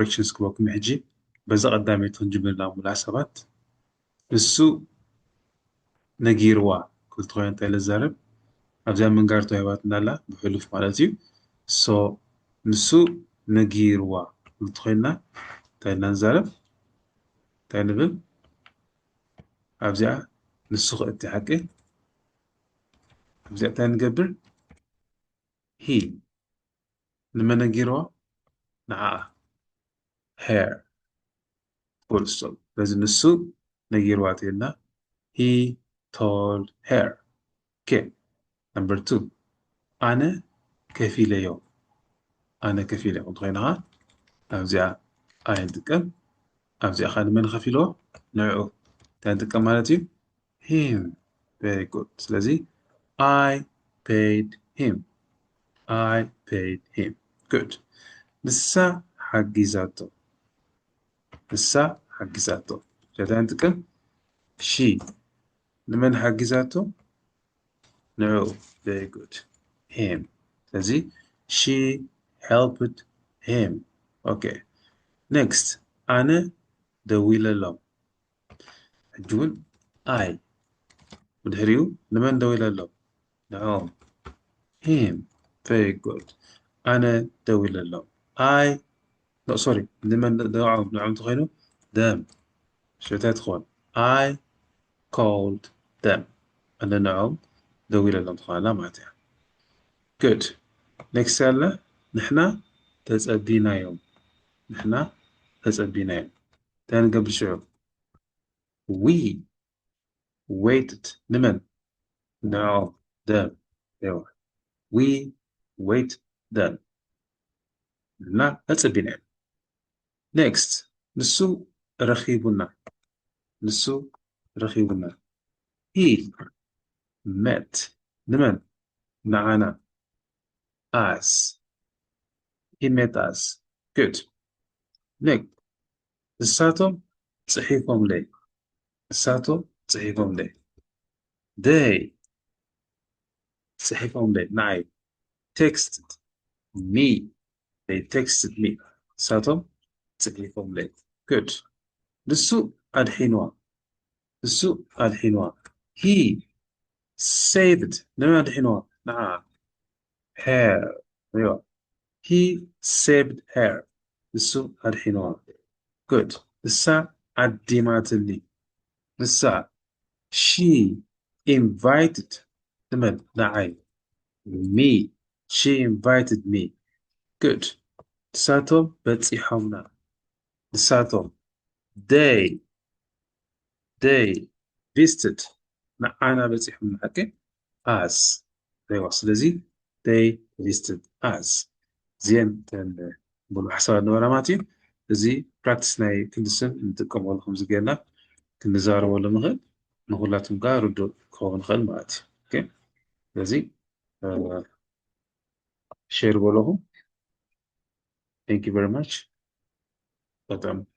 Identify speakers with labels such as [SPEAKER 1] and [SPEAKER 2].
[SPEAKER 1] directions كبوكم يحجي بزا قدامي تنجبر لا مناسبات نسو نجيروا كل تغيان تايل الزارب أبزا من قارتو هيوات نالا بحلوف مالتيو سو نسو نجيروا كل تغيان تايل نزارب تايل نبل أبزا نسو خطي حقي أبزا تايل نقبر هي لما نجيروا نعا hair full stop لازم نسو نجيروا تايلنا he told her okay number 2 أنا كفيلة يوم أنا كفيلة يوم تغينها أبزع أين تكم أبزع خالد من خفيلو نوعه تان تكم مالتي him very good سلازي I paid him I paid him good لسا حقي ذاته لسا حقي ذاته تان تكم she لمن حقي ذاته نوعه very good him سلازي she helped him okay next أنا دويلة لهم الجول I مدهريو لمن دويلة لهم نعم him very good أنا دويلة لهم I no sorry لمن نعم تخيلوا them شو تدخل I called them أنا نعم دويلة لهم تخيل لا معناتها good next سالة نحنا تسأبينا يوم نحنا تسأبينا يوم تاني قبل شو we waited لمن no them أيوة we wait them لا تسأبينا next نسو رخيبنا نسو رخيبنا he met لمن معنا us he met us good next الساتو صحيفهم لي الساتو صحيفهم لي they صحيفهم لي معي texted me they texted me الساتو صحيفهم لي good نسو الحينوا نسو الحينوا he saved لمن الحينوا نعم hair أيوة he saved hair نسو الحينوا good لسا قدمت لي لسا she invited لمن نعم me she invited me good لساتهم بتصيحونا لساتهم they visited معنا بتصيحونا اوكي us ايوه سلازي they visited us زين بقول حساب النورماتي زي براكتس ناي كندسن نتقم لكم زغينا كنزارو ولا نغل نغلاتم غا ردو كون خل مات اوكي زي شير بولهم thank you very much but